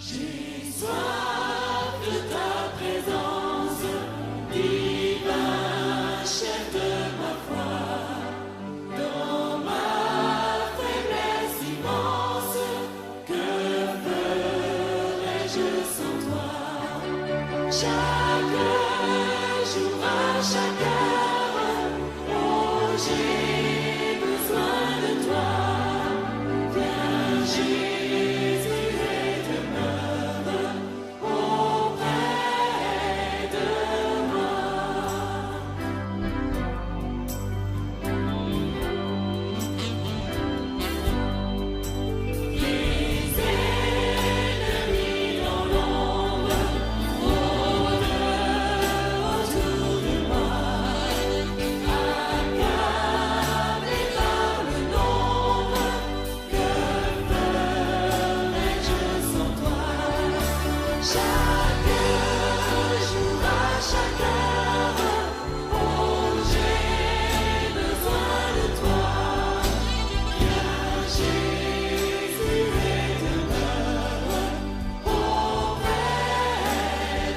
J'ai soif de ta présence, divin chef de ma foi. Dans ma faiblesse immense, que ferais-je sans toi? Chaque jour, à chaque heure, oh, j'ai besoin de toi. Viens, Jésus, et demeure auprès de moi. Les ennemis dans l'ombre rôdent autour de moi, accablés par le nombre. Que ferais-je sans toi? Chaque jour, à chaque heure, oh, j'ai besoin de toi. Viens, Jésus, et demeure auprès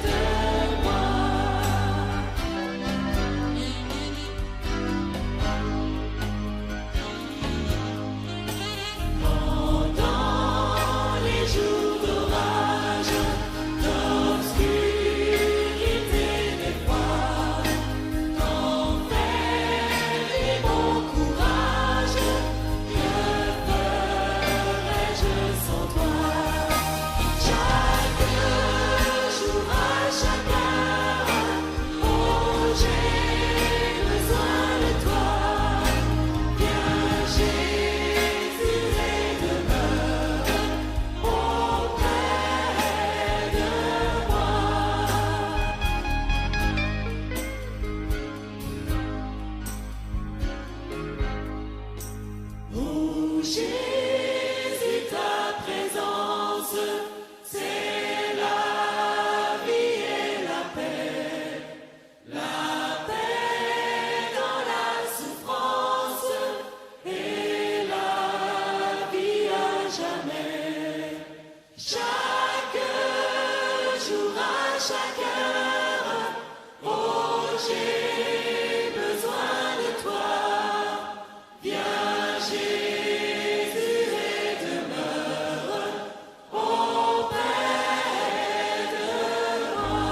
de moi. Pendant les jours d'orage, d'obscurité, d'effroi, t'enfermes mon courage. Que ferais-je sans toi? Chaque jour, à chaque heure, oh, j'ai besoin de toi. Viens, Jésus, et demeure auprès de moi. Oh, Jésus, ta présence, c'est la vie et la paix. La paix dans la souffrance et la vie à jamais. Chaque jour, à chaque heure, oh, j'ai besoin de toi. Viens, Jésus, et demeure auprès de moi.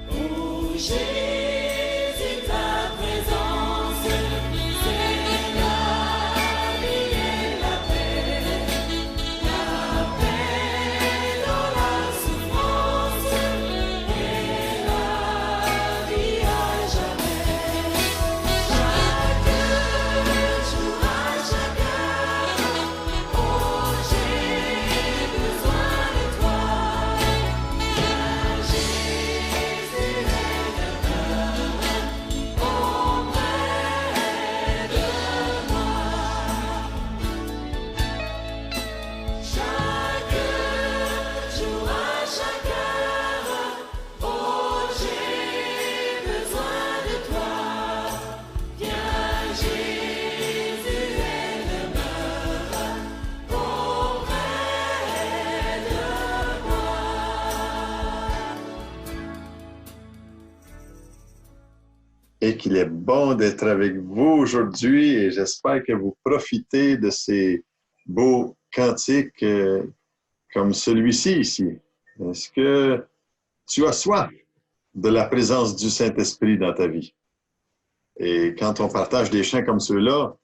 Oh, Jésus, ta présence, c'est la vie et la paix. La paix dans la souffrance et la vie à jamais. Chaque jour, à chaque heure, oh, j'ai besoin de toi. Viens, Jésus, et demeure auprès de moi. Chaque jour, à chaque heure, oh, j'ai besoin de toi. Viens, Jésus, et demeure auprès de moi. Et qu'il est bon d'être avec vous aujourd'hui et j'espère que vous profitez de ces beaux cantiques comme celui-ci ici. Est-ce que tu as soif de la présence du Saint-Esprit dans ta vie? Et quand on partage des chants comme ceux-là,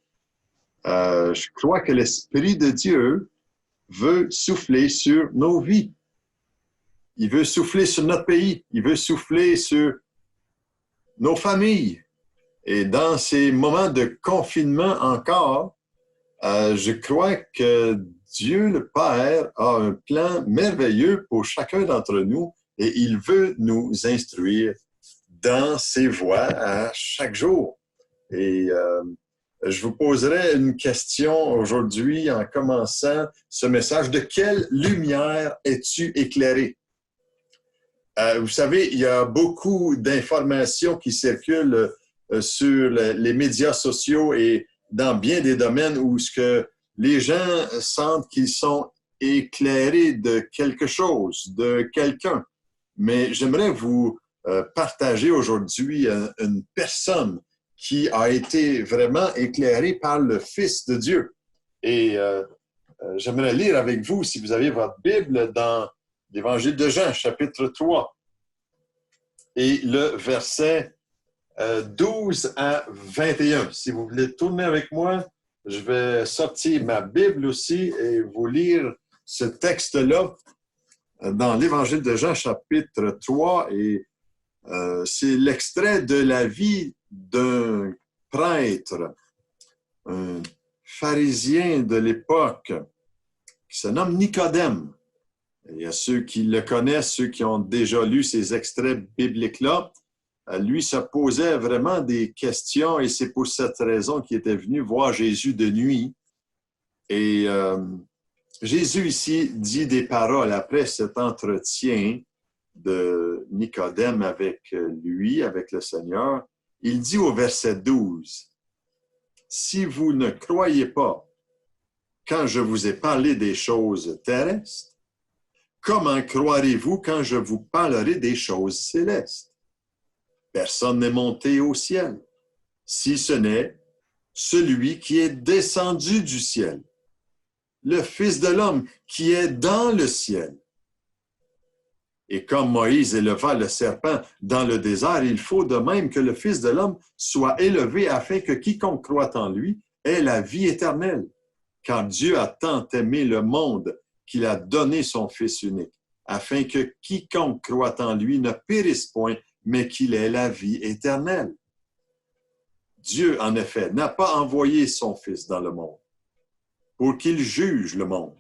Je crois que l'Esprit de Dieu veut souffler sur nos vies. Il veut souffler sur notre pays. Il veut souffler sur nos familles. Et dans ces moments de confinement encore, je crois que Dieu le Père a un plan merveilleux pour chacun d'entre nous et il veut nous instruire dans ses voies à chaque jour. Et je vous poserai une question aujourd'hui en commençant ce message. De quelle lumière es-tu éclairé? Vous savez, il y a beaucoup d'informations qui circulent sur les médias sociaux et dans bien des domaines où ce que les gens sentent qu'ils sont éclairés de quelque chose, de quelqu'un. Mais j'aimerais vous partager aujourd'hui une personne qui a été vraiment éclairée par le Fils de Dieu. Et j'aimerais lire avec vous, si vous avez votre Bible, dans l'Évangile de Jean, chapitre 3, et le verset 12 à 21. Si vous voulez tourner avec moi, je vais sortir ma Bible aussi et vous lire ce texte-là dans l'Évangile de Jean, chapitre 3. Et c'est l'extrait de la vie d'un prêtre, un pharisien de l'époque, qui se nomme Nicodème. Il y a ceux qui le connaissent, ceux qui ont déjà lu ces extraits bibliques-là. Lui se posait vraiment des questions et c'est pour cette raison qu'il était venu voir Jésus de nuit. Et Jésus ici dit des paroles après cet entretien de Nicodème avec lui, avec le Seigneur. Il dit au verset 12, « Si vous ne croyez pas quand je vous ai parlé des choses terrestres, comment croirez-vous quand je vous parlerai des choses célestes? Personne n'est monté au ciel, si ce n'est celui qui est descendu du ciel, le Fils de l'homme qui est dans le ciel. Et comme Moïse éleva le serpent dans le désert, il faut de même que le Fils de l'homme soit élevé afin que quiconque croit en lui ait la vie éternelle. Car Dieu a tant aimé le monde qu'il a donné son Fils unique, afin que quiconque croit en lui ne périsse point, mais qu'il ait la vie éternelle. Dieu, en effet, n'a pas envoyé son Fils dans le monde pour qu'il juge le monde,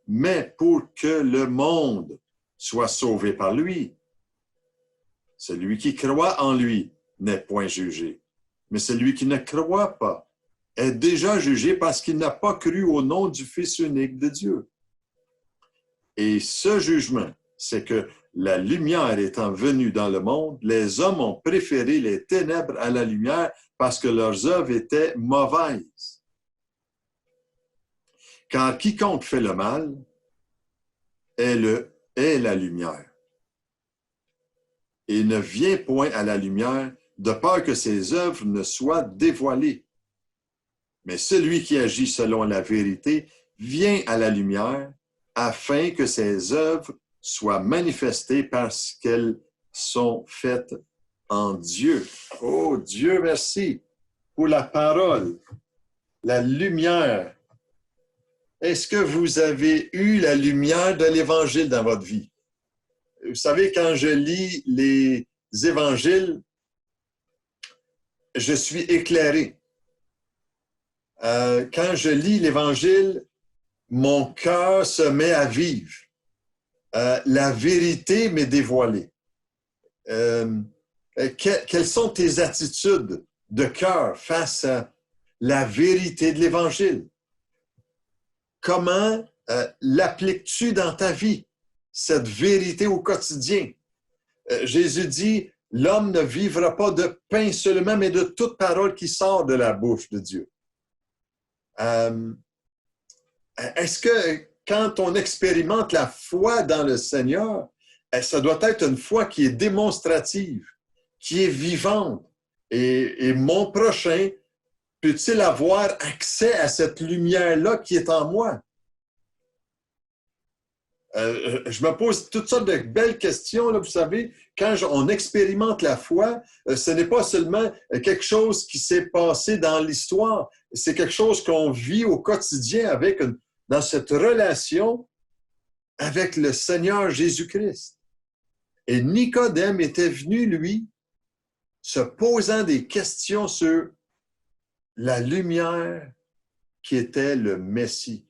mais pour que le monde soit sauvé par lui. Celui qui croit en lui n'est point jugé, mais celui qui ne croit pas est déjà jugé parce qu'il n'a pas cru au nom du Fils unique de Dieu. Et ce jugement, c'est que la lumière étant venue dans le monde, les hommes ont préféré les ténèbres à la lumière parce que leurs œuvres étaient mauvaises. Car quiconque fait le mal est la lumière et ne vient point à la lumière de peur que ses œuvres ne soient dévoilées. Mais celui qui agit selon la vérité vient à la lumière afin que ses œuvres soient manifestées parce qu'elles sont faites en Dieu. Oh Dieu, merci pour la parole, la lumière. Est-ce que vous avez eu la lumière de l'Évangile dans votre vie? Vous savez, quand je lis les Évangiles, je suis éclairé. Quand je lis l'Évangile, mon cœur se met à vivre. La vérité m'est dévoilée. Quelles sont tes attitudes de cœur face à la vérité de l'Évangile? Comment l'appliques-tu dans ta vie, cette vérité au quotidien? Jésus dit, l'homme ne vivra pas de pain seulement, mais de toute parole qui sort de la bouche de Dieu. Est-ce que quand on expérimente la foi dans le Seigneur, ça doit être une foi qui est démonstrative, qui est vivante. Et mon prochain peut-il avoir accès à cette lumière-là qui est en moi? Je me pose toutes sortes de belles questions, là, vous savez, quand on expérimente la foi, ce n'est pas seulement quelque chose qui s'est passé dans l'histoire, c'est quelque chose qu'on vit au quotidien dans cette relation avec le Seigneur Jésus-Christ. Et Nicodème était venu, lui, se posant des questions sur la lumière qui était le Messie.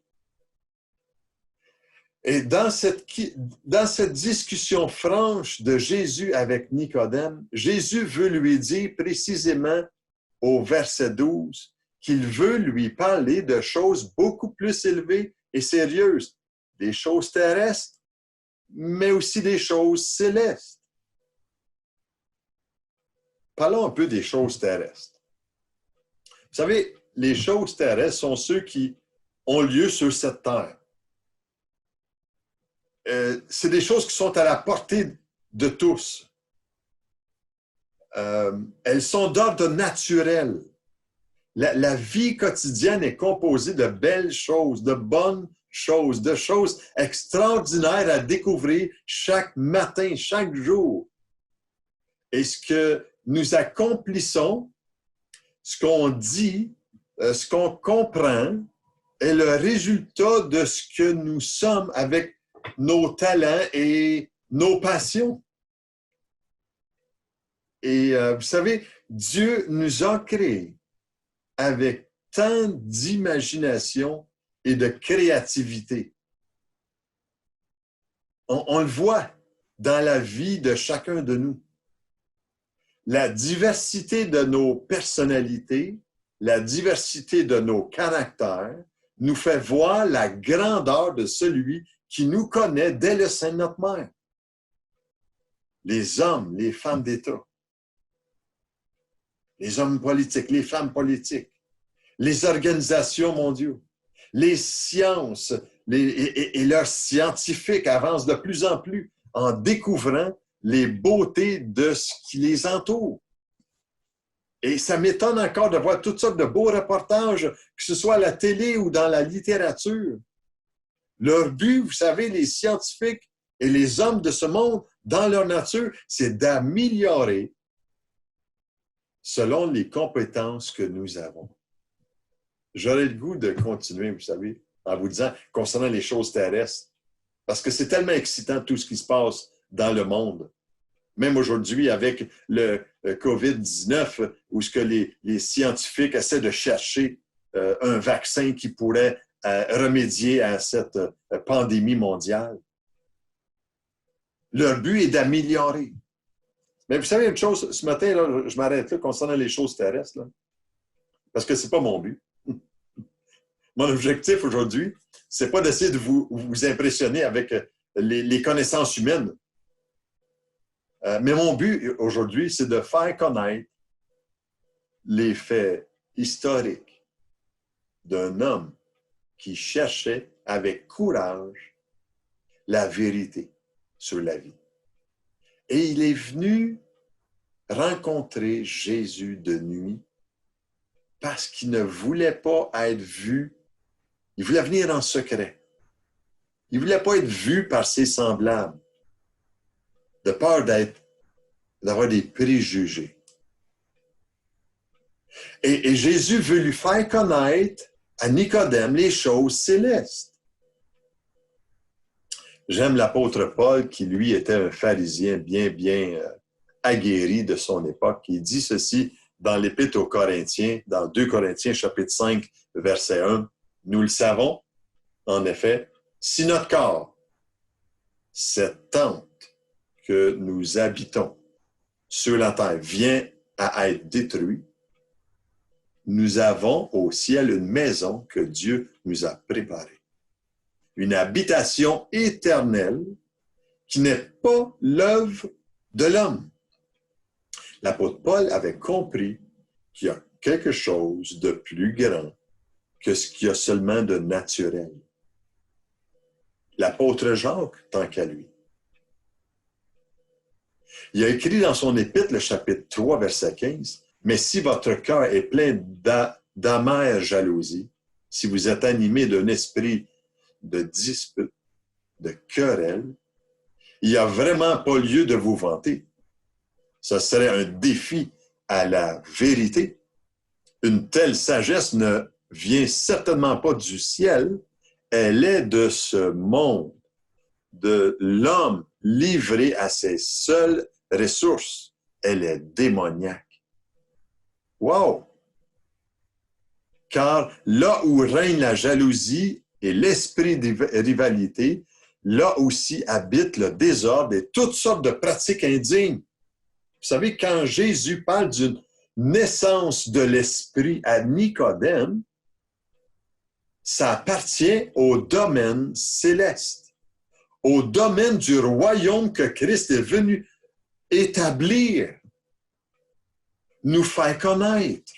Et dans cette discussion franche de Jésus avec Nicodème, Jésus veut lui dire précisément au verset 12 qu'il veut lui parler de choses beaucoup plus élevées et sérieuses, des choses terrestres, mais aussi des choses célestes. Parlons un peu des choses terrestres. Vous savez, les choses terrestres sont ceux qui ont lieu sur cette terre. C'est des choses qui sont à la portée de tous. Elles sont d'ordre naturel. La vie quotidienne est composée de belles choses, de bonnes choses, de choses extraordinaires à découvrir chaque matin, chaque jour. Et ce que nous accomplissons, ce qu'on dit, ce qu'on comprend, est le résultat de ce que nous sommes avec nos talents et nos passions. Et vous savez, Dieu nous a créés avec tant d'imagination et de créativité. On le voit dans la vie de chacun de nous. La diversité de nos personnalités, la diversité de nos caractères nous fait voir la grandeur de celui qui nous connaît dès le sein de notre mère. Les hommes, les femmes d'État, les hommes politiques, les femmes politiques, les organisations mondiales, les sciences et leurs scientifiques avancent de plus en plus en découvrant les beautés de ce qui les entoure. Et ça m'étonne encore de voir toutes sortes de beaux reportages, que ce soit à la télé ou dans la littérature. Leur but, vous savez, les scientifiques et les hommes de ce monde, dans leur nature, c'est d'améliorer selon les compétences que nous avons. J'aurais le goût de continuer, vous savez, en vous disant, concernant les choses terrestres, parce que c'est tellement excitant tout ce qui se passe dans le monde. Même aujourd'hui, avec le COVID-19, où ce que les scientifiques essaient de chercher un vaccin qui pourrait remédier à cette pandémie mondiale. Leur but est d'améliorer. Mais vous savez une chose, ce matin, là, je m'arrête là concernant les choses terrestres, là, parce que ce n'est pas mon but. Mon objectif aujourd'hui, ce n'est pas d'essayer de vous impressionner avec les connaissances humaines. Mais mon but aujourd'hui, c'est de faire connaître les faits historiques d'un homme qui cherchait avec courage la vérité sur la vie. Et il est venu rencontrer Jésus de nuit parce qu'il ne voulait pas être vu. Il voulait venir en secret. Il ne voulait pas être vu par ses semblables, de peur d'avoir des préjugés. Et Jésus veut lui faire connaître à Nicodème les choses célestes. J'aime l'apôtre Paul, qui lui était un pharisien bien aguerri de son époque. Il dit ceci dans l'Épître aux Corinthiens, dans 2 Corinthiens, chapitre 5, verset 1. « Nous le savons, en effet, si notre corps, cette tente que nous habitons sur la terre, vient à être détruit, nous avons au ciel une maison que Dieu nous a préparée. Une habitation éternelle qui n'est pas l'œuvre de l'homme. » L'apôtre Paul avait compris qu'il y a quelque chose de plus grand que ce qu'il y a seulement de naturel. L'apôtre Jacques, tant qu'à lui. Il a écrit dans son épître, le chapitre 3, verset 15, « Mais si votre cœur est plein d'amère jalousie, si vous êtes animé d'un esprit de dispute, de querelle. Il n'y a vraiment pas lieu de vous vanter. Ce serait un défi à la vérité. Une telle sagesse ne vient certainement pas du ciel. Elle est de ce monde, de l'homme livré à ses seules ressources. Elle est démoniaque. Wow! Car là où règne la jalousie et l'esprit de rivalité, là aussi habite le désordre et toutes sortes de pratiques indignes. Vous savez, quand Jésus parle d'une naissance de l'esprit à Nicodème, ça appartient au domaine céleste, au domaine du royaume que Christ est venu établir, nous faire connaître.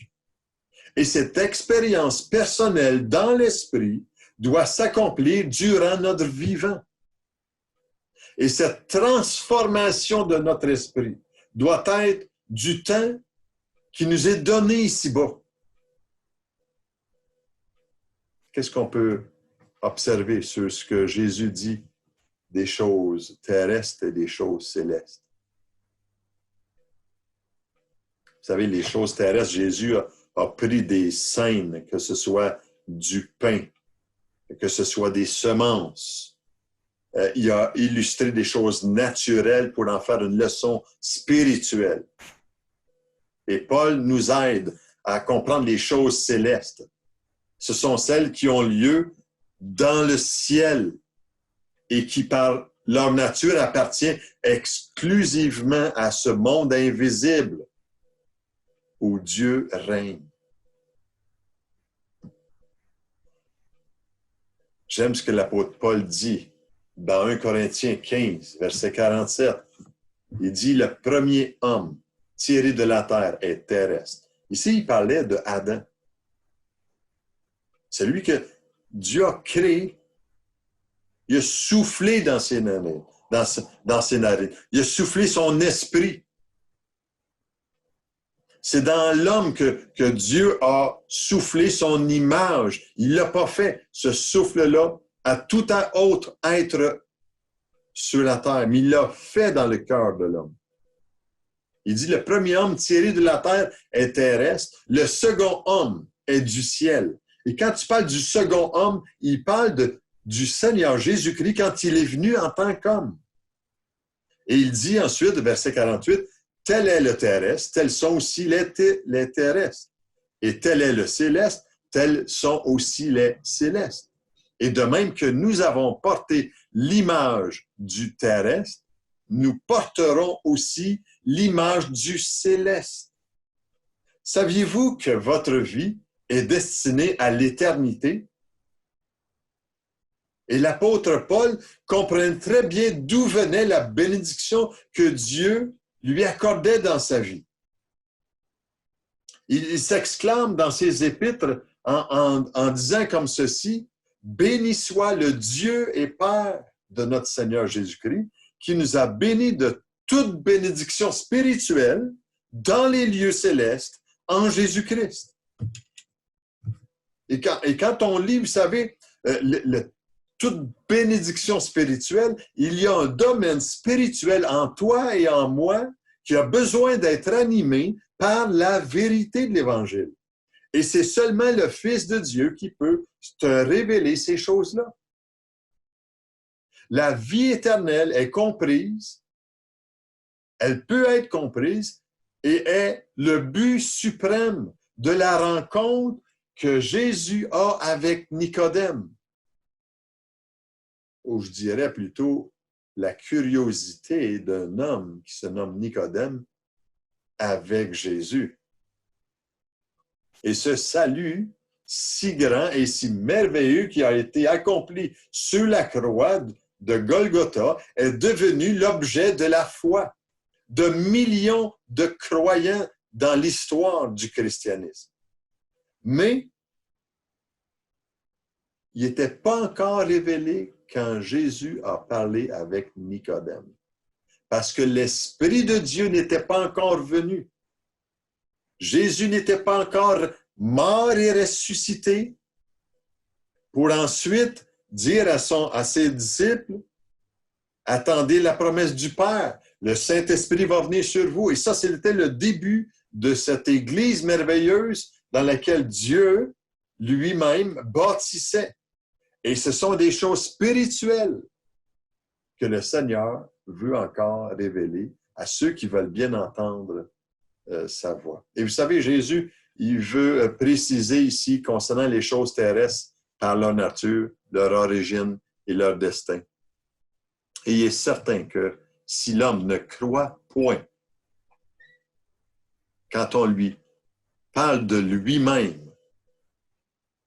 Et cette expérience personnelle dans l'esprit doit s'accomplir durant notre vivant. Et cette transformation de notre esprit doit être du temps qui nous est donné ici-bas. Qu'est-ce qu'on peut observer sur ce que Jésus dit des choses terrestres et des choses célestes? Vous savez, les choses terrestres, Jésus a pris des scènes, que ce soit du pain, que ce soit des semences. Il a illustré des choses naturelles pour en faire une leçon spirituelle. Et Paul nous aide à comprendre les choses célestes. Ce sont celles qui ont lieu dans le ciel et qui, par leur nature, appartiennent exclusivement à ce monde invisible où Dieu règne. J'aime ce que l'apôtre Paul dit dans 1 Corinthiens 15, verset 47. Il dit, le premier homme tiré de la terre est terrestre. Ici, il parlait de Adam. C'est lui que Dieu a créé. Il a soufflé dans ses narines. Il a soufflé son esprit. C'est dans l'homme que Dieu a soufflé son image. Il ne l'a pas fait, ce souffle-là, à tout autre être sur la terre, mais il l'a fait dans le cœur de l'homme. Il dit, le premier homme tiré de la terre est terrestre, le second homme est du ciel. Et quand tu parles du second homme, il parle du Seigneur Jésus-Christ quand il est venu en tant qu'homme. Et il dit ensuite, verset 48, tel est le terrestre, tels sont aussi les terrestres. Et tel est le céleste, tels sont aussi les célestes. Et de même que nous avons porté l'image du terrestre, nous porterons aussi l'image du céleste. Saviez-vous que votre vie est destinée à l'éternité? Et l'apôtre Paul comprenait très bien d'où venait la bénédiction que Dieu lui accordait dans sa vie. Il s'exclame dans ses épîtres en disant comme ceci, « Béni soit le Dieu et Père de notre Seigneur Jésus-Christ, qui nous a bénis de toute bénédiction spirituelle dans les lieux célestes en Jésus-Christ. » Et quand on lit, vous savez, toute bénédiction spirituelle, il y a un domaine spirituel en toi et en moi qui a besoin d'être animé par la vérité de l'Évangile. Et c'est seulement le Fils de Dieu qui peut te révéler ces choses-là. La vie éternelle est comprise, elle peut être comprise et est le but suprême de la rencontre que Jésus a avec Nicodème. Ou je dirais plutôt la curiosité d'un homme qui se nomme Nicodème avec Jésus. Et ce salut si grand et si merveilleux qui a été accompli sur la croix de Golgotha est devenu l'objet de la foi de millions de croyants dans l'histoire du christianisme. Mais il n'était pas encore révélé quand Jésus a parlé avec Nicodème. Parce que l'Esprit de Dieu n'était pas encore venu. Jésus n'était pas encore mort et ressuscité pour ensuite dire à ses disciples, attendez la promesse du Père. Le Saint-Esprit va venir sur vous. Et ça, c'était le début de cette Église merveilleuse dans laquelle Dieu lui-même bâtissait. Et ce sont des choses spirituelles que le Seigneur veut encore révéler à ceux qui veulent bien entendre sa voix. Et vous savez, Jésus, il veut préciser ici concernant les choses terrestres par leur nature, leur origine et leur destin. Et il est certain que si l'homme ne croit point, quand on lui parle de lui-même,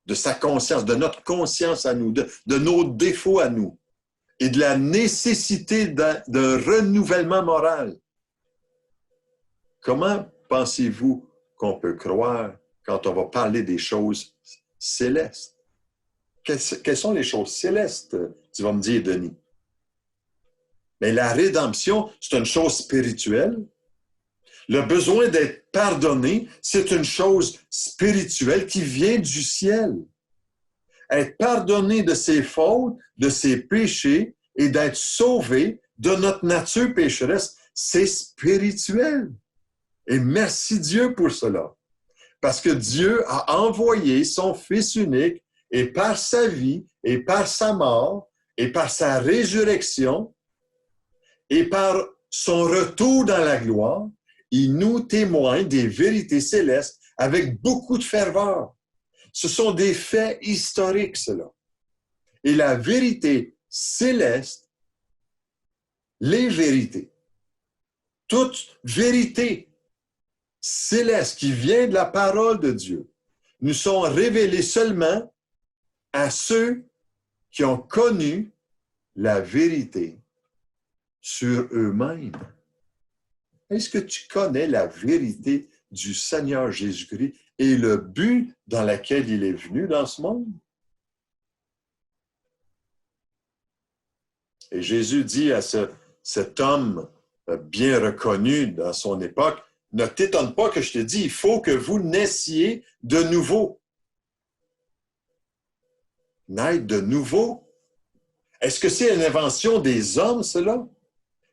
de sa conscience, de notre conscience à nous, de nos défauts à nous, et de la nécessité d'un renouvellement moral, comment pensez-vous qu'on peut croire quand on va parler des choses célestes? Quelles sont les choses célestes, tu vas me dire, Denis? Mais la rédemption, c'est une chose spirituelle. Le besoin d'être pardonné, c'est une chose spirituelle qui vient du ciel. Être pardonné de ses fautes, de ses péchés et d'être sauvé de notre nature pécheresse, c'est spirituel. Et merci Dieu pour cela. Parce que Dieu a envoyé son Fils unique et par sa vie et par sa mort et par sa résurrection et par son retour dans la gloire, il nous témoigne des vérités célestes avec beaucoup de ferveur. Ce sont des faits historiques, cela. Et la vérité céleste, les vérités, toute vérité céleste qui vient de la parole de Dieu, nous sont révélées seulement à ceux qui ont connu la vérité sur eux-mêmes. Est-ce que tu connais la vérité du Seigneur Jésus-Christ et le but dans lequel il est venu dans ce monde? Et Jésus dit à cet homme bien reconnu dans son époque, « Ne t'étonne pas que je te dis, il faut que vous naissiez de nouveau. » Naître de nouveau? Est-ce que c'est une invention des hommes, cela?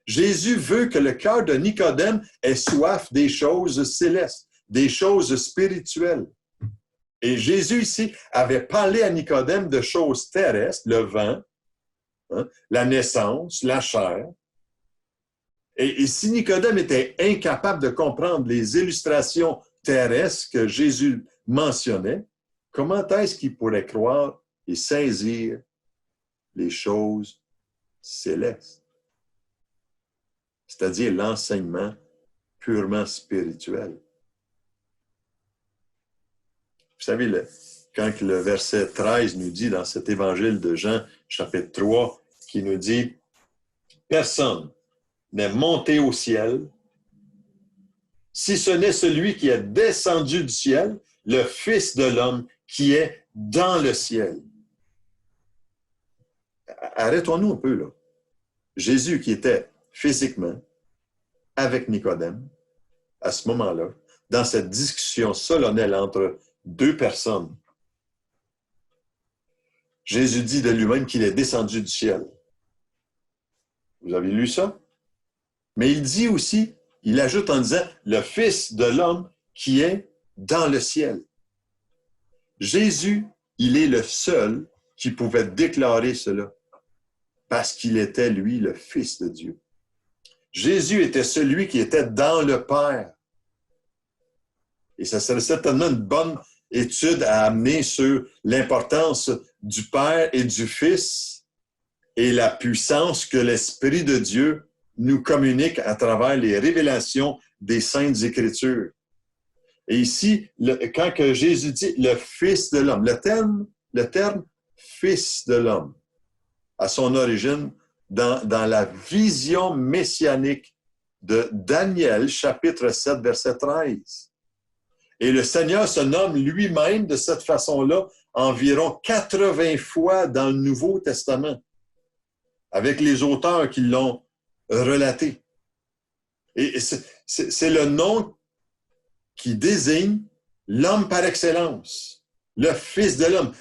Jésus veut que le cœur de Nicodème ait soif des choses célestes, des choses spirituelles. Et Jésus ici avait parlé à Nicodème de choses terrestres, le vent, la naissance, la chair. Et si Nicodème était incapable de comprendre les illustrations terrestres que Jésus mentionnait, comment est-ce qu'il pourrait croire et saisir les choses célestes? C'est-à-dire l'enseignement purement spirituel. Vous savez, quand le verset 13 nous dit dans cet évangile de Jean, chapitre 3, qui nous dit « Personne n'est monté au ciel, si ce n'est celui qui est descendu du ciel, le Fils de l'homme qui est dans le ciel. » Arrêtons-nous un peu là. Jésus qui était physiquement avec Nicodème, à ce moment-là, dans cette discussion solennelle entre deux personnes, Jésus dit de lui-même qu'il est descendu du ciel. Vous avez lu ça? Mais il dit aussi, il ajoute en disant, le Fils de l'homme qui est dans le ciel. Jésus, il est le seul qui pouvait déclarer cela, parce qu'il était, lui, le Fils de Dieu. Jésus était celui qui était dans le Père. Et ça serait certainement une bonne étude à amener sur l'importance du Père et du Fils et la puissance que l'Esprit de Dieu nous communique à travers les révélations des Saintes Écritures. Et ici, quand que Jésus dit le Fils de l'homme, le terme Fils de l'homme, à son origine, dans la vision messianique de Daniel, chapitre 7, verset 13. Et le Seigneur se nomme lui-même de cette façon-là environ 80 fois dans le Nouveau Testament, avec les auteurs qui l'ont relaté. Et c'est le nom qui désigne l'homme par excellence, le Fils de l'homme.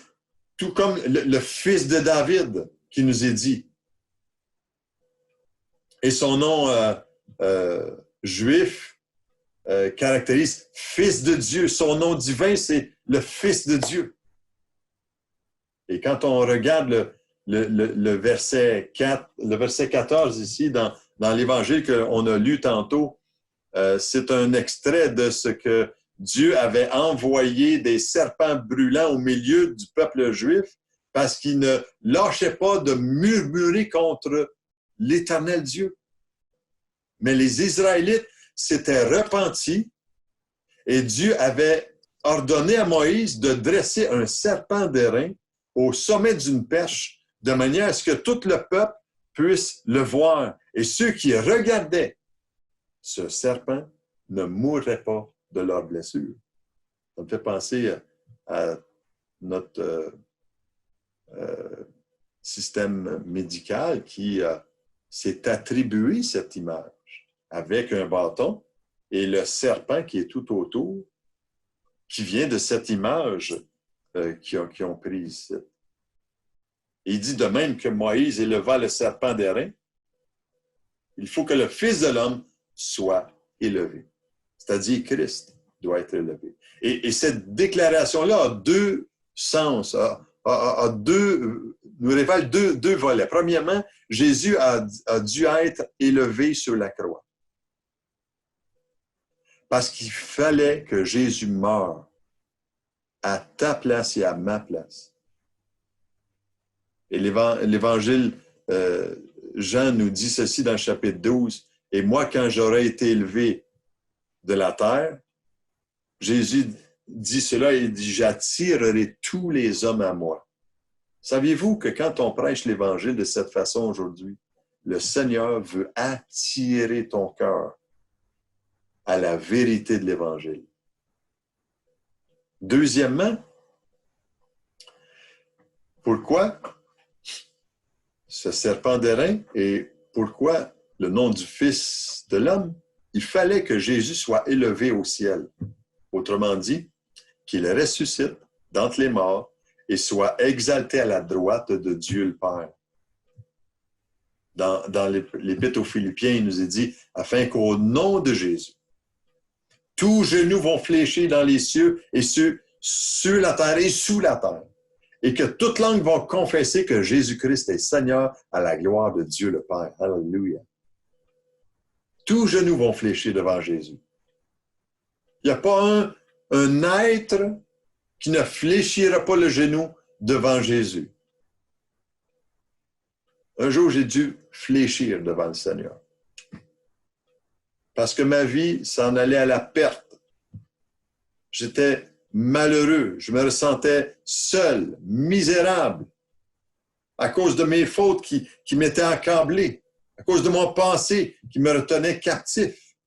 tout comme le fils de David qui nous est dit. Et son nom juif caractérise fils de Dieu. Son nom divin, c'est le fils de Dieu. Et quand on regarde le verset 4, le verset 14 ici, dans l'Évangile qu'on a lu tantôt, c'est un extrait de ce que Dieu avait envoyé des serpents brûlants au milieu du peuple juif parce qu'il ne lâchait pas de murmurer contre l'Éternel Dieu. Mais les Israélites s'étaient repentis et Dieu avait ordonné à Moïse de dresser un serpent d'airain au sommet d'une perche de manière à ce que tout le peuple puisse le voir. Et ceux qui regardaient ce serpent ne mourraient pas de leurs blessures. Ça me fait penser à notre système médical qui s'est attribué cette image avec un bâton et le serpent qui est tout autour, qui vient de cette image qu'ils ont prise. Il dit de même que Moïse éleva le serpent d'airain, il faut que le Fils de l'homme soit élevé. C'est-à-dire Christ doit être élevé. Et cette déclaration-là a deux sens, nous révèle deux volets. Premièrement, Jésus a dû être élevé sur la croix. Parce qu'il fallait que Jésus meure à ta place et à ma place. Et l'Évangile, Jean nous dit ceci dans le chapitre 12. « Et moi, quand j'aurai été élevé de la terre, Jésus dit cela, il dit, j'attirerai tous les hommes à moi. » Saviez-vous que quand on prêche l'Évangile de cette façon aujourd'hui, le Seigneur veut attirer ton cœur à la vérité de l'Évangile. Deuxièmement, pourquoi ce serpent d'airain et pourquoi le nom du Fils de l'homme? Il fallait que Jésus soit élevé au ciel. Autrement dit, qu'il ressuscite d'entre les morts et soit exalté à la droite de Dieu le Père. Dans l'Épître aux Philippiens, il nous est dit, afin qu'au nom de Jésus, tous genoux vont fléchir dans les cieux et sur la terre et sous la terre. Et que toute langue va confesser que Jésus-Christ est Seigneur à la gloire de Dieu le Père. Alléluia. Tous genoux vont fléchir devant Jésus. Il n'y a pas un être qui ne fléchira pas le genou devant Jésus. Un jour, j'ai dû fléchir devant le Seigneur. Parce que ma vie s'en allait à la perte. J'étais malheureux. Je me ressentais seul, misérable, à cause de mes fautes qui m'étaient accablées, à cause de mon passé qui me retenait captif.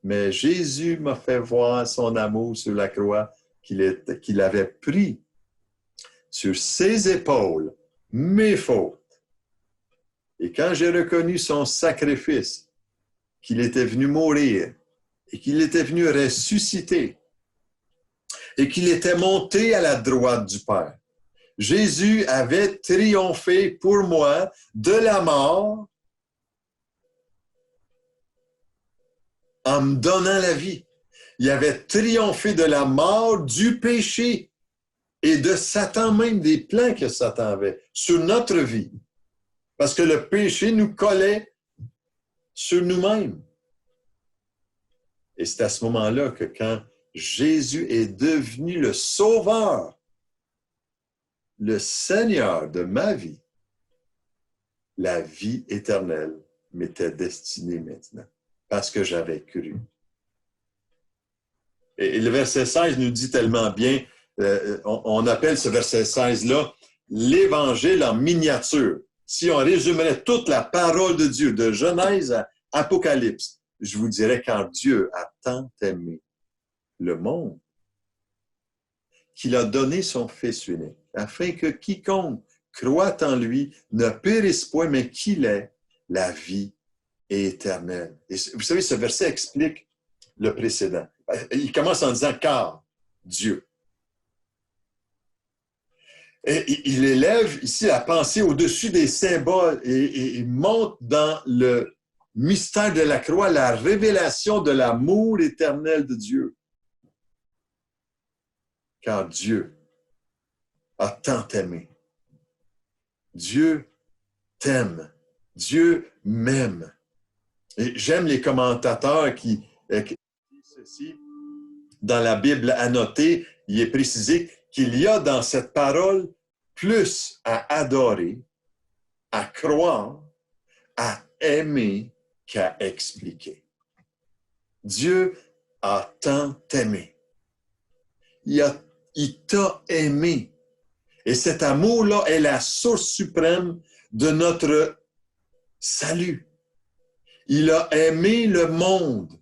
Mais Jésus m'a fait voir son amour sur la croix qu'il avait pris sur ses épaules, mes fautes. Et quand j'ai reconnu son sacrifice, qu'il était venu mourir et qu'il était venu ressusciter et qu'il était monté à la droite du Père, Jésus avait triomphé pour moi de la mort en me donnant la vie. Il avait triomphé de la mort, du péché et de Satan même, des plans que Satan avait sur notre vie. Parce que le péché nous collait sur nous-mêmes. Et c'est à ce moment-là que quand Jésus est devenu le Sauveur, le Seigneur de ma vie, la vie éternelle m'était destinée maintenant, parce que j'avais cru. Et le verset 16 nous dit tellement bien, on appelle ce verset 16-là l'Évangile en miniature. Si on résumerait toute la parole de Dieu, de Genèse à Apocalypse, je vous dirais car Dieu a tant aimé le monde qu'il a donné son Fils unique, afin que quiconque croit en lui ne périsse point, mais qu'il ait la vie éternelle. Et vous savez, ce verset explique le précédent. Il commence en disant « car Dieu ». Et il élève ici la pensée au-dessus des symboles et monte dans le mystère de la croix, la révélation de l'amour éternel de Dieu. Car Dieu a tant aimé. Dieu t'aime. Dieu m'aime. Et j'aime les commentateurs qui disent ceci. Dans la Bible annotée, il est précisé qu'il y a dans cette parole plus à adorer, à croire, à aimer qu'à expliquer. Dieu a tant aimé. Il t'a aimé. Et cet amour-là est la source suprême de notre salut. Il a aimé le monde.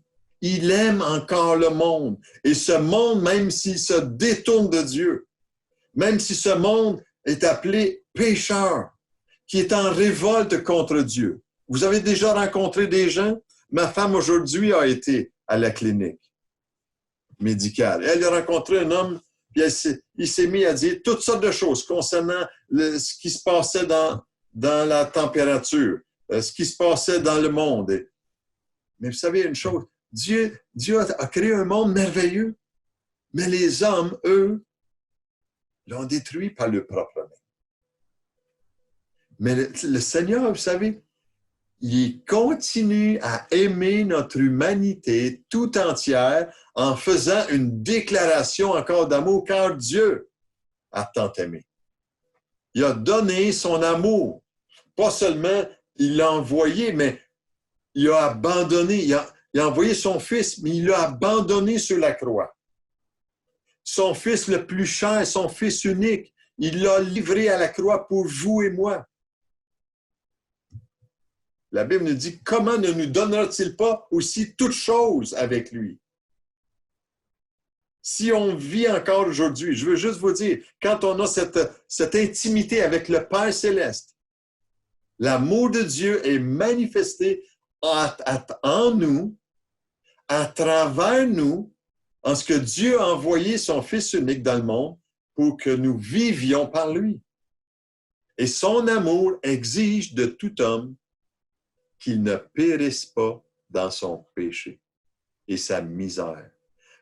Il aime encore le monde. Et ce monde, même s'il se détourne de Dieu, même si ce monde est appelé pécheur, qui est en révolte contre Dieu. Vous avez déjà rencontré des gens? Ma femme aujourd'hui a été à la clinique médicale. Elle a rencontré un homme, puis il s'est mis à dire toutes sortes de choses concernant ce qui se passait dans la température, ce qui se passait dans le monde. Mais vous savez une chose, Dieu a créé un monde merveilleux, mais les hommes, eux, l'ont détruit par leur propre main. Mais le Seigneur, vous savez, il continue à aimer notre humanité tout entière en faisant une déclaration encore d'amour, car Dieu a tant aimé. Il a donné son amour. Pas seulement il l'a envoyé, mais il a abandonné. Il a envoyé son Fils, mais il l'a abandonné sur la croix. Son Fils le plus cher, son Fils unique, il l'a livré à la croix pour vous et moi. La Bible nous dit, comment ne nous donnera-t-il pas aussi toutes choses avec lui? Si on vit encore aujourd'hui, je veux juste vous dire, quand on a cette intimité avec le Père céleste, l'amour de Dieu est manifesté en nous, à travers nous, en ce que Dieu a envoyé son Fils unique dans le monde pour que nous vivions par lui. Et son amour exige de tout homme qu'il ne périsse pas dans son péché et sa misère,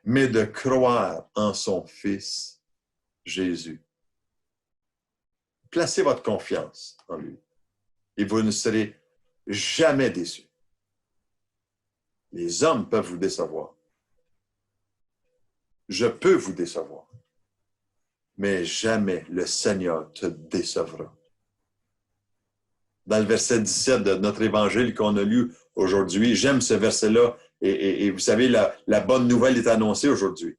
mais de croire en son Fils Jésus. Placez votre confiance en lui et vous ne serez jamais déçus. Les hommes peuvent vous décevoir. Je peux vous décevoir, mais jamais le Seigneur te décevra. Dans le verset 17 de notre évangile qu'on a lu aujourd'hui, j'aime ce verset-là, et vous savez, la bonne nouvelle est annoncée aujourd'hui.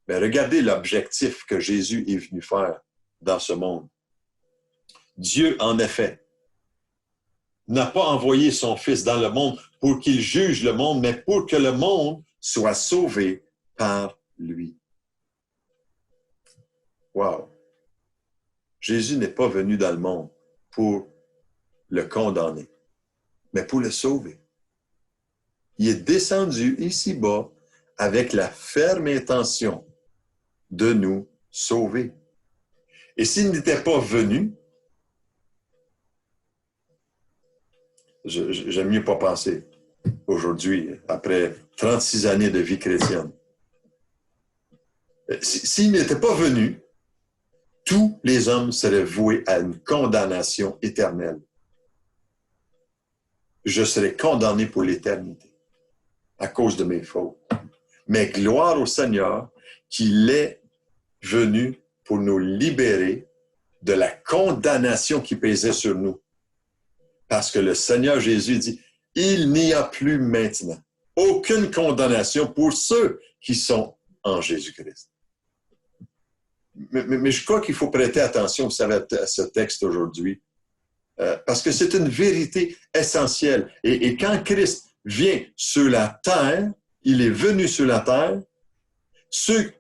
Mais regardez l'objectif que Jésus est venu faire dans ce monde. Dieu, en effet, n'a pas envoyé son Fils dans le monde pour qu'il juge le monde, mais pour que le monde soit sauvé par lui. Wow! Jésus n'est pas venu dans le monde pour le condamner, mais pour le sauver. Il est descendu ici-bas avec la ferme intention de nous sauver. Et s'il n'était pas venu, j'aime mieux pas penser aujourd'hui, après 36 années de vie chrétienne. S'il n'était pas venu, tous les hommes seraient voués à une condamnation éternelle. Je serai condamné pour l'éternité à cause de mes fautes. Mais gloire au Seigneur qu'il est venu pour nous libérer de la condamnation qui pesait sur nous. Parce que le Seigneur Jésus dit, il n'y a plus maintenant aucune condamnation pour ceux qui sont en Jésus-Christ. Mais je crois qu'il faut prêter attention, vous savez, à ce texte aujourd'hui. Parce que c'est une vérité essentielle. Et quand Christ vient sur la terre, il est venu sur la terre,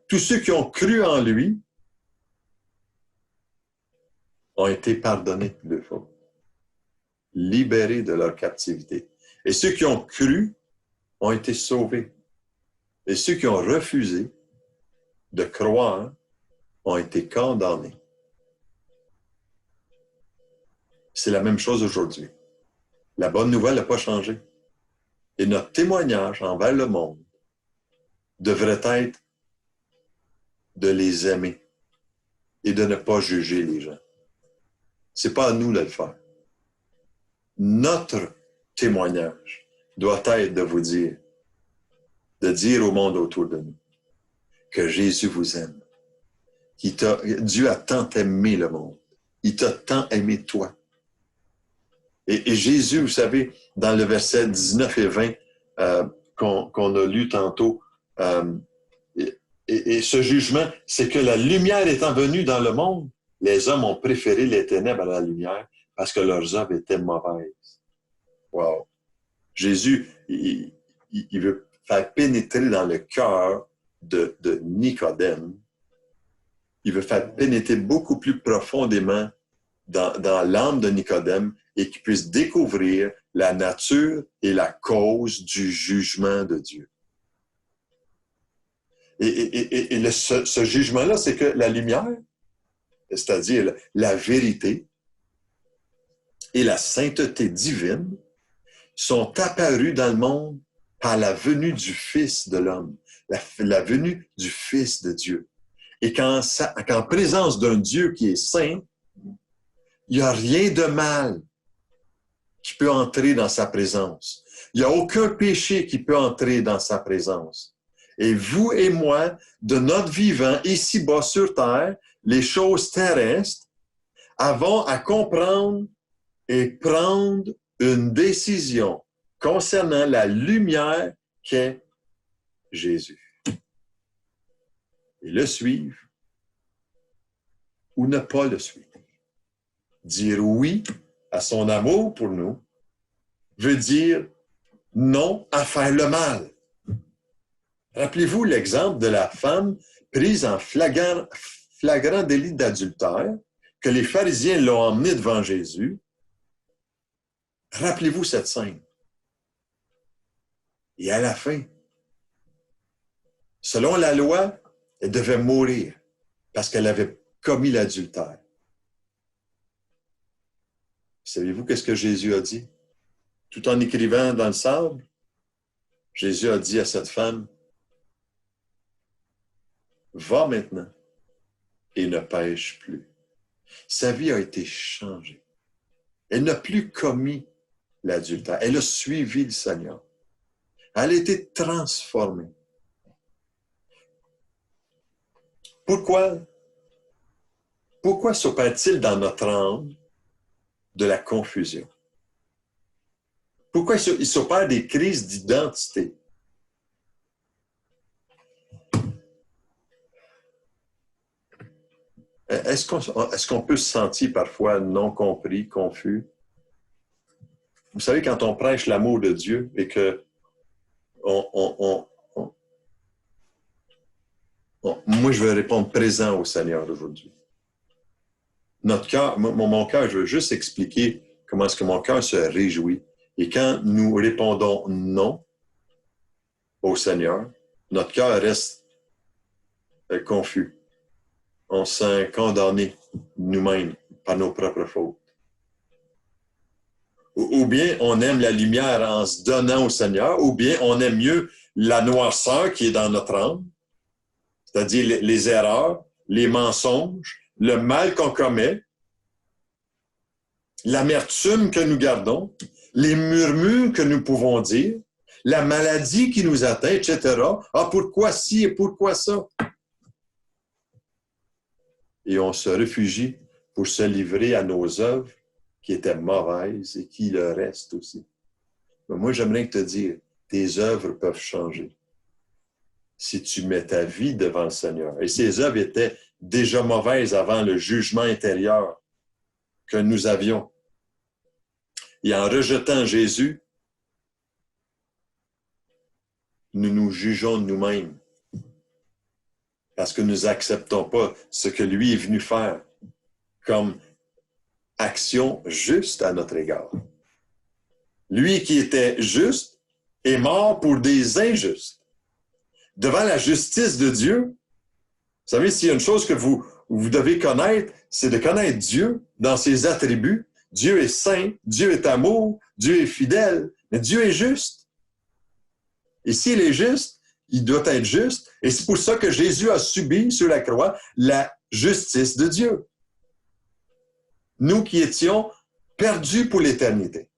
tous ceux qui ont cru en lui ont été pardonnés de leurs fautes, libérés de leur captivité. Et ceux qui ont cru ont été sauvés. Et ceux qui ont refusé de croire ont été condamnés. C'est la même chose aujourd'hui. La bonne nouvelle n'a pas changé. Et notre témoignage envers le monde devrait être de les aimer et de ne pas juger les gens. C'est pas à nous de le faire. Notre témoignage doit être de dire au monde autour de nous que Jésus vous aime. Dieu a tant aimé le monde. Il t'a tant aimé toi. Et Jésus, vous savez, dans le verset 19 et 20 qu'on a lu tantôt, et ce jugement, c'est que la lumière étant venue dans le monde, les hommes ont préféré les ténèbres à la lumière parce que leurs œuvres étaient mauvaises. Wow! Jésus, il veut faire pénétrer dans le cœur de Nicodème. Il veut faire pénétrer beaucoup plus profondément dans l'âme de Nicodème et qu'il puisse découvrir la nature et la cause du jugement de Dieu. Et ce jugement-là, c'est que la lumière, c'est-à-dire la vérité et la sainteté divine, sont apparus dans le monde par la venue du Fils de l'homme, la venue du Fils de Dieu. Et qu'en présence d'un Dieu qui est saint, il n'y a rien de mal qui peut entrer dans sa présence. Il n'y a aucun péché qui peut entrer dans sa présence. Et vous et moi, de notre vivant, ici-bas sur terre, les choses terrestres, avons à comprendre et prendre une décision concernant la lumière qu'est Jésus. Et le suivre ou ne pas le suivre. Dire oui à son amour pour nous veut dire non à faire le mal. Rappelez-vous l'exemple de la femme prise en flagrant délit d'adultère, que les pharisiens l'ont emmenée devant Jésus. Rappelez-vous cette scène. Et à la fin, selon la loi, elle devait mourir parce qu'elle avait commis l'adultère. Savez-vous qu'est-ce que Jésus a dit? Tout en écrivant dans le sable, Jésus a dit à cette femme, « Va maintenant et ne pêche plus. » Sa vie a été changée. Elle n'a plus commis l'adultère. Elle a suivi le Seigneur. Elle a été transformée. Pourquoi s'opère-t-il dans notre âme de la confusion? Pourquoi il s'opère des crises d'identité? Est-ce qu'on peut se sentir parfois non compris, confus? Vous savez, quand on prêche l'amour de Dieu et que moi, je veux répondre présent au Seigneur aujourd'hui. Notre cœur, mon cœur, je veux juste expliquer comment est-ce que mon cœur se réjouit. Et quand nous répondons non au Seigneur, notre cœur reste confus. On se sent condamné nous-mêmes par nos propres fautes. Ou bien on aime la lumière en se donnant au Seigneur, ou bien on aime mieux la noirceur qui est dans notre âme, c'est-à-dire les erreurs, les mensonges, le mal qu'on commet, l'amertume que nous gardons, les murmures que nous pouvons dire, la maladie qui nous atteint, etc. Ah, pourquoi ci et pourquoi ça? Et on se réfugie pour se livrer à nos œuvres qui étaient mauvaises et qui le restent aussi. Mais moi, j'aimerais te dire, tes œuvres peuvent changer si tu mets ta vie devant le Seigneur. Et ces œuvres étaient déjà mauvaises avant le jugement intérieur que nous avions. Et en rejetant Jésus, nous nous jugeons nous-mêmes parce que nous n'acceptons pas ce que lui est venu faire comme action juste à notre égard. Lui qui était juste est mort pour des injustes. Devant la justice de Dieu, vous savez, s'il y a une chose que vous devez connaître, c'est de connaître Dieu dans ses attributs, Dieu est saint, Dieu est amour, Dieu est fidèle, mais Dieu est juste. Et s'il est juste, il doit être juste. Et c'est pour ça que Jésus a subi sur la croix la justice de Dieu. Nous qui étions perdus pour l'éternité.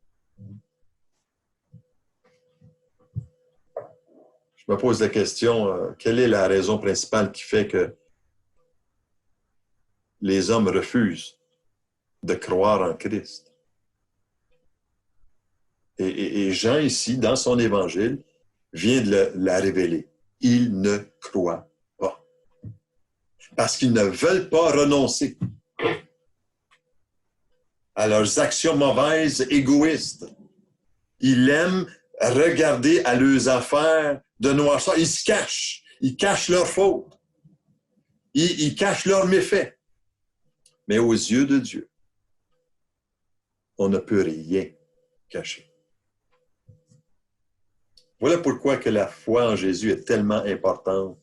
Je me pose la question, quelle est la raison principale qui fait que les hommes refusent de croire en Christ? Et Jean, ici, dans son évangile, vient de la révéler. Ils ne croient pas. Parce qu'ils ne veulent pas renoncer à leurs actions mauvaises, égoïstes. Ils aiment regarder à leurs affaires de noirceur. Ils se cachent. Ils cachent leurs fautes. Ils cachent leurs méfaits. Mais aux yeux de Dieu, on ne peut rien cacher. Voilà pourquoi que la foi en Jésus est tellement importante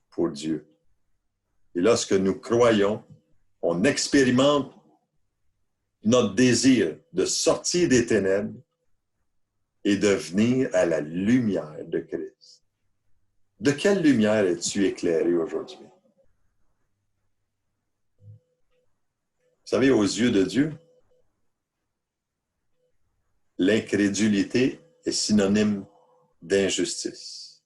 pour Dieu. Et lorsque nous croyons, on expérimente notre désir de sortir des ténèbres et de venir à la lumière de Christ. De quelle lumière es-tu éclairé aujourd'hui? Vous savez, aux yeux de Dieu, l'incrédulité est synonyme d'injustice.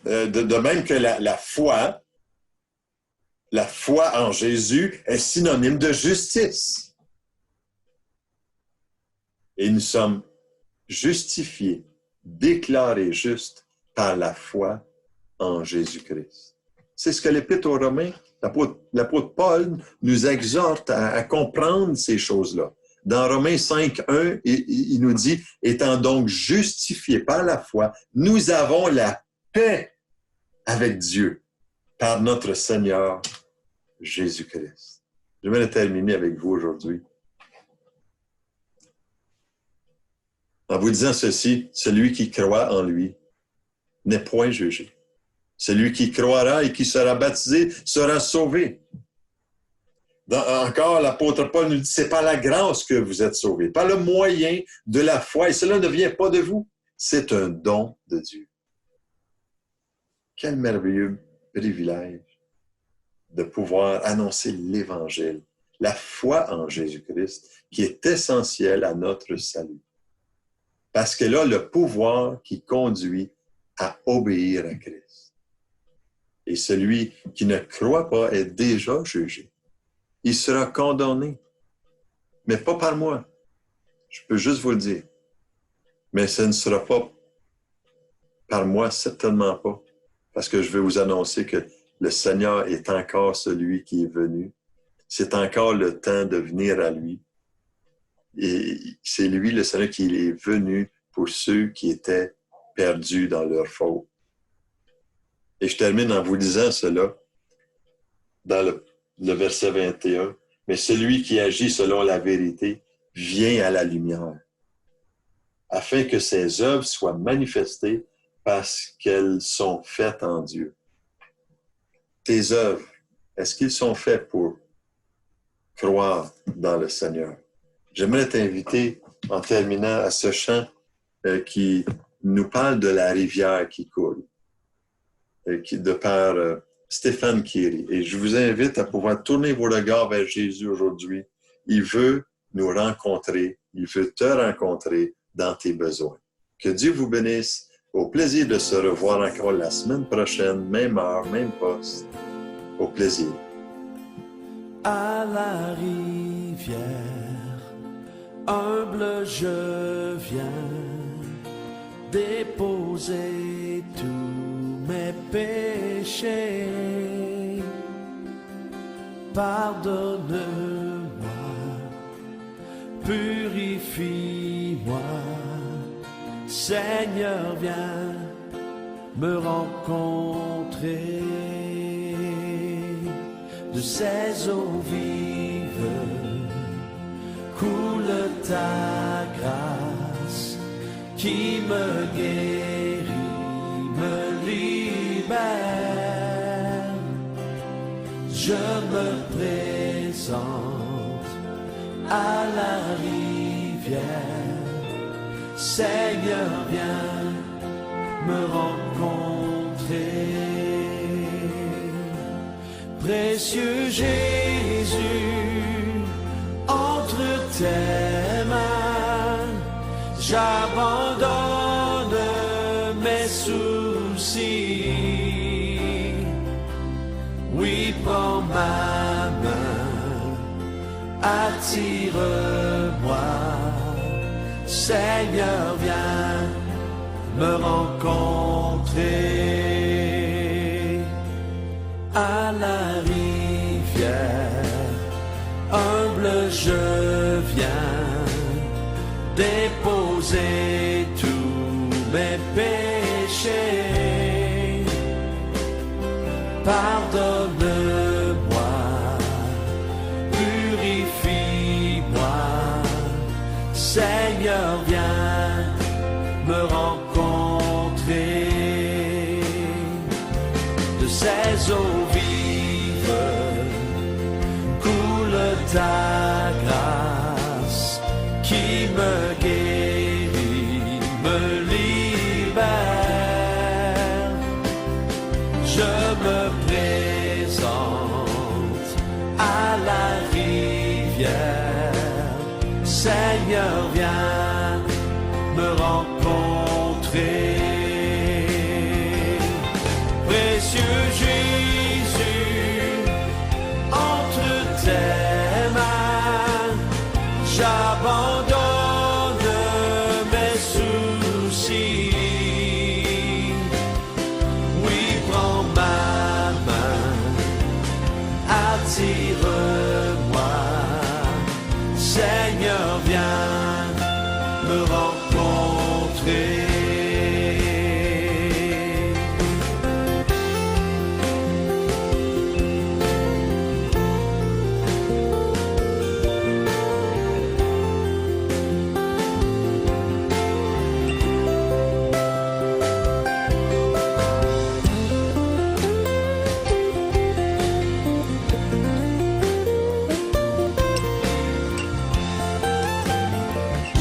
De même que la foi en Jésus est synonyme de justice. Et nous sommes justifiés, déclarés justes par la foi en Jésus-Christ. C'est ce que l'Épître aux Romains, l'apôtre Paul nous exhorte à comprendre ces choses-là. Dans Romains 5:1, il nous dit, étant donc justifiés par la foi, nous avons la paix avec Dieu par notre Seigneur Jésus-Christ. Je vais terminer avec vous aujourd'hui. En vous disant ceci, celui qui croit en lui n'est point jugé. Celui qui croira et qui sera baptisé sera sauvé. Encore, l'apôtre Paul nous dit, c'est par la grâce que vous êtes sauvés, par le moyen de la foi. Et cela ne vient pas de vous. C'est un don de Dieu. Quel merveilleux privilège de pouvoir annoncer l'Évangile, la foi en Jésus-Christ, qui est essentielle à notre salut. Parce qu'elle a le pouvoir qui conduit à obéir à Christ. Et celui qui ne croit pas est déjà jugé. Il sera condamné, mais pas par moi. Je peux juste vous le dire. Mais ce ne sera pas par moi, certainement pas. Parce que je vais vous annoncer que le Seigneur est encore celui qui est venu. C'est encore le temps de venir à lui. Et c'est lui, le Seigneur, qui est venu pour ceux qui étaient perdus dans leur faute. Et je termine en vous disant cela dans le verset 21. Mais celui qui agit selon la vérité vient à la lumière, afin que ses œuvres soient manifestées parce qu'elles sont faites en Dieu. Tes œuvres, est-ce qu'ils sont faits pour croire dans le Seigneur? J'aimerais t'inviter, en terminant, à ce chant qui nous parle de la rivière qui coule, de par Stéphane Kiri. Et je vous invite à pouvoir tourner vos regards vers Jésus aujourd'hui. Il veut nous rencontrer, il veut te rencontrer dans tes besoins. Que Dieu vous bénisse. Au plaisir de se revoir encore la semaine prochaine, même heure, même poste. Au plaisir. À la rivière, humble je viens déposer tous mes péchés. Pardonne-moi, purifie-moi. Seigneur, viens me rencontrer. De ces eaux vives coule ta grâce qui me guérit, me libère. Je me présente présente à la rivière. Seigneur, viens me rencontrer. Précieux Jésus, entre tes mains, j'abandonne mes soucis. Oui, prends ma main, attire-moi. Seigneur, viens me rencontrer. À la rivière, humble je viens déposer tous mes péchés. Pardonne-moi, purifie-moi. Seigneur, viens me rencontrer. De ces eaux vives coule ta grâce qui me guérit, me libère. Je me présente à la rivière. Seigneur, viens me rencontrer. Précieux Jésus, entre tes mains, j'abandonne mes soucis. Oui, prends ma main, attire-moi. Seigneur, viens me rencontrer.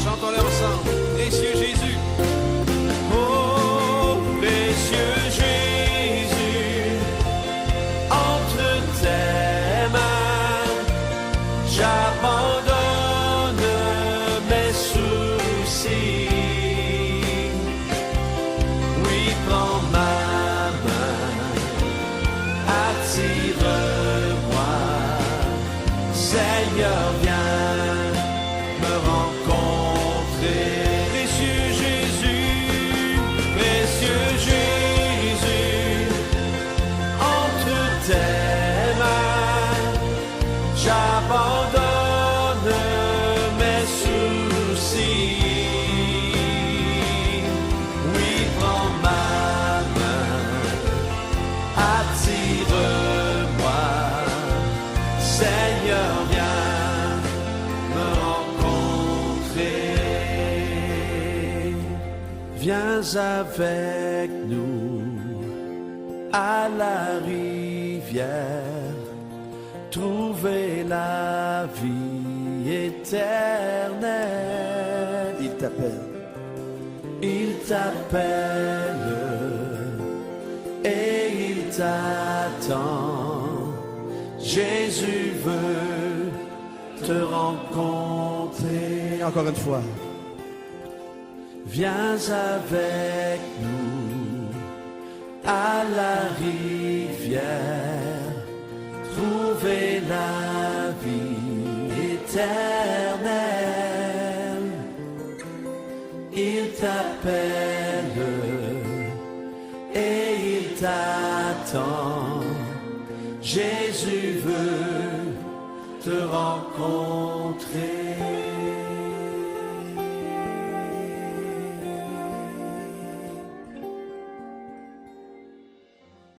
Chantons-les ensemble. Précieux Jésus. Oh, précieux Jésus, entre tes mains, j'abandonne mes soucis. Oui, prends ma main, attire-moi. Seigneur, viens me rencontrer. Précieux Jésus, précieux Jésus, entre tes mains, j'abandonne mes soucis. Oui, prends ma main, attire-moi. Seigneur, viens me rencontrer. Viens avec nous à la rivière, trouver la vie éternelle. Il t'appelle. Il t'appelle et il t'attend. Jésus veut te rencontrer. Et encore une fois. Viens avec nous à la rivière, trouver la vie éternelle. Il t'appelle et il t'attend. Jésus veut te rencontrer.